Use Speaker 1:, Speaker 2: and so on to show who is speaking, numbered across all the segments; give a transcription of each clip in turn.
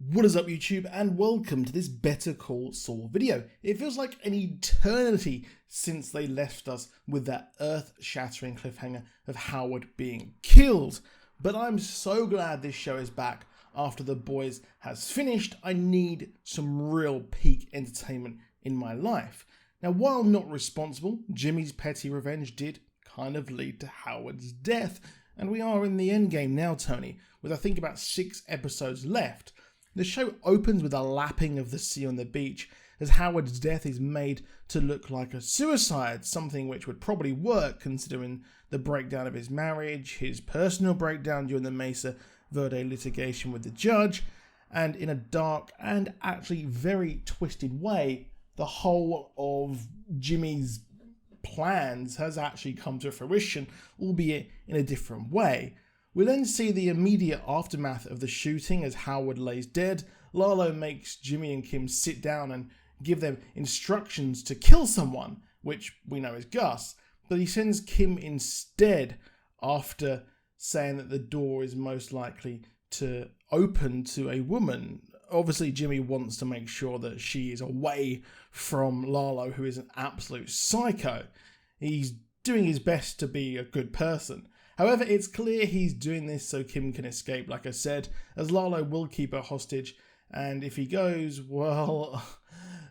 Speaker 1: What is up YouTube, and welcome to this Better Call Saul video. It feels like an eternity since they left us with that earth-shattering cliffhanger of Howard being killed. But I'm so glad this show is back after The Boys has finished. I need some real peak entertainment in my life. Now, while not responsible, Jimmy's petty revenge did kind of lead to Howard's death. And we are in the endgame now, Tony, with I think about 6 episodes left. The show opens with a lapping of the sea on the beach as Howard's death is made to look like a suicide, something which would probably work considering the breakdown of his marriage, his personal breakdown during the Mesa Verde litigation with the judge, and in a dark and actually very twisted way, the whole of Jimmy's plans has actually come to fruition, albeit in a different way. We then see the immediate aftermath of the shooting as Howard lays dead. Lalo makes Jimmy and Kim sit down and give them instructions to kill someone, which we know is Gus, but he sends Kim instead after saying that the door is most likely to open to a woman. Obviously, Jimmy wants to make sure that she is away from Lalo, who is an absolute psycho. He's doing his best to be a good person. However, it's clear he's doing this so Kim can escape, like I said, as Lalo will keep her hostage, and if he goes, well,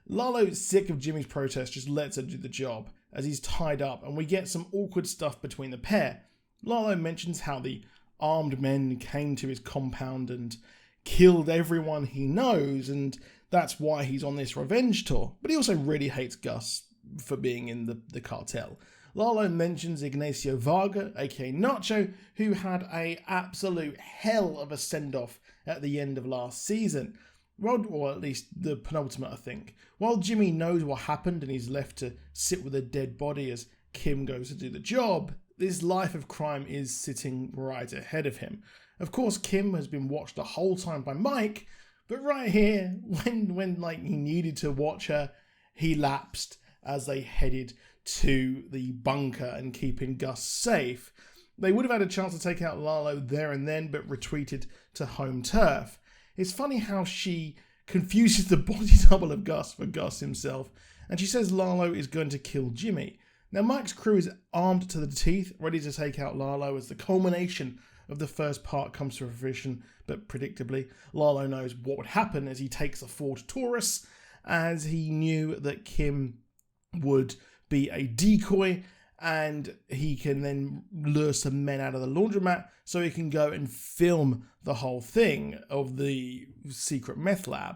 Speaker 1: Lalo, sick of Jimmy's protest, just lets her do the job, as he's tied up, and we get some awkward stuff between the pair. Lalo mentions how the armed men came to his compound and killed everyone he knows, and that's why he's on this revenge tour, but he also really hates Gus for being in the cartel. Lalo mentions Ignacio Varga, aka Nacho, who had a absolute hell of a send-off at the end of last season. Or at least the penultimate, I think. While Jimmy knows what happened and he's left to sit with a dead body as Kim goes to do the job, this life of crime is sitting right ahead of him. Of course, Kim has been watched the whole time by Mike, but right here, when like he needed to watch her, he lapsed as they headed to the bunker and keeping Gus safe. They would have had a chance to take out Lalo there and then, but retreated to home turf. It's funny how she confuses the body double of Gus for Gus himself, and she says Lalo is going to kill Jimmy. Now Mike's crew is armed to the teeth, ready to take out Lalo as the culmination of the first part comes to fruition, but predictably, Lalo knows what would happen as he takes the Ford Taurus, as he knew that Kim would be a decoy, and he can then lure some men out of the laundromat so he can go and film the whole thing of the secret meth lab.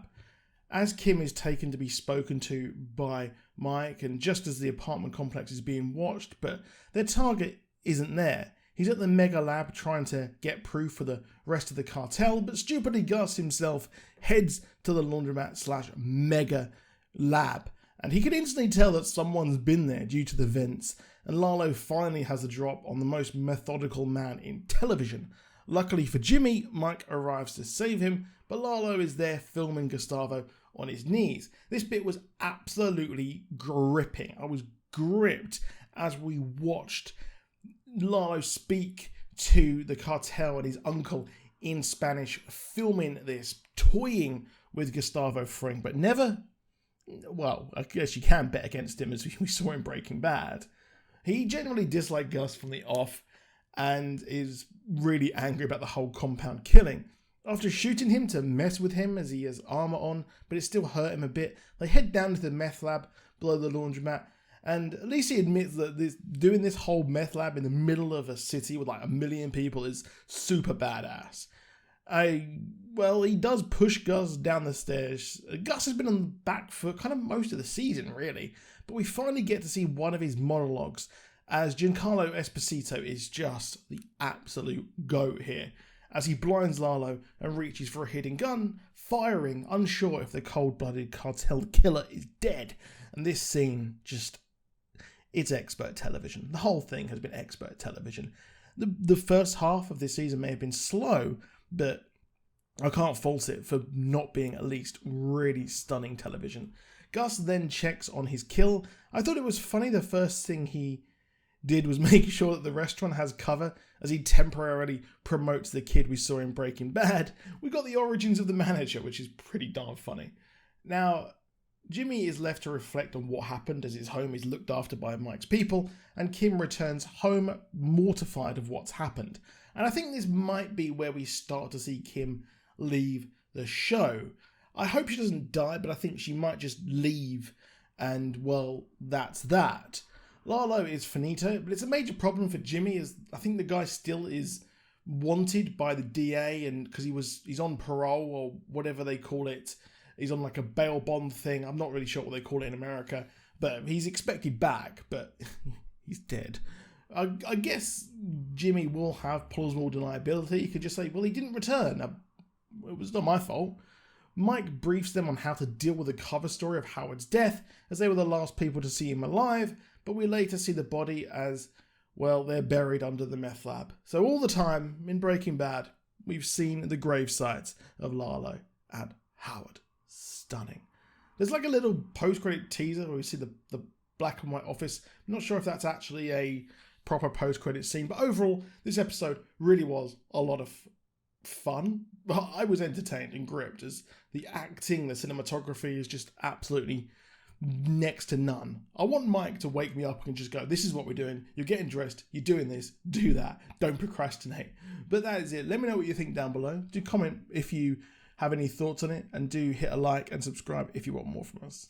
Speaker 1: As Kim is taken to be spoken to by Mike, and just as the apartment complex is being watched, but their target isn't there. He's at the mega lab trying to get proof for the rest of the cartel, but stupidly Gus himself heads to the laundromat / mega lab. And he can instantly tell that someone's been there due to the vents, and Lalo finally has a drop on the most methodical man in television. Luckily for Jimmy, Mike arrives to save him, but Lalo is there filming Gustavo on his knees. This bit was absolutely gripping. I was gripped as we watched Lalo speak to the cartel and his uncle in Spanish, filming this, toying with Gustavo Fring, but never... Well, I guess you can bet against him as we saw in Breaking Bad. He generally disliked Gus from the off and is really angry about the whole compound killing. After shooting him to mess with him as he has armor on, but it still hurt him a bit, they head down to the meth lab below the laundromat, and at least he admits that doing this whole meth lab in the middle of a city with like 1 million people is super badass. He does push Gus down the stairs. Gus has been on the back foot kind of most of the season, really. But we finally get to see one of his monologues, as Giancarlo Esposito is just the absolute GOAT here, as he blinds Lalo and reaches for a hidden gun, firing, unsure if the cold-blooded cartel killer is dead. And this scene it's expert television. The whole thing has been expert television. The first half of this season may have been slow, but I can't fault it for not being at least really stunning television. Gus then checks on his kill. I thought it was funny the first thing he did was make sure that the restaurant has cover as he temporarily promotes the kid we saw in Breaking Bad. We got the origins of the manager, which is pretty darn funny. Now, Jimmy is left to reflect on what happened as his home is looked after by Mike's people, and Kim returns home mortified of what's happened. And I think this might be where we start to see Kim leave the show. I hope she doesn't die, but I think she might just leave and, well, that's that. Lalo is finito, but it's a major problem for Jimmy as I think the guy still is wanted by the DA, and because he's on parole or whatever they call it. He's on like a bail bond thing. I'm not really sure what they call it in America, but he's expected back, but he's dead. I guess Jimmy will have plausible deniability. He could just say, well, he didn't return. It was not my fault. Mike briefs them on how to deal with the cover story of Howard's death, as they were the last people to see him alive, but we later see the body as, well, they're buried under the meth lab. So all the time in Breaking Bad, we've seen the grave sites of Lalo and Howard. Stunning. There's like a little post-credit teaser where we see the black and white office. I'm not sure if that's actually a proper post-credit scene, but overall, this episode really was a lot of fun. I was entertained and gripped as the acting, the cinematography is just absolutely next to none. I want Mike to wake me up and just go, this is what we're doing. You're getting dressed. You're doing this. Do that. Don't procrastinate. But that is it. Let me know what you think down below. Do comment if you have any thoughts on it, and do hit a like and subscribe if you want more from us.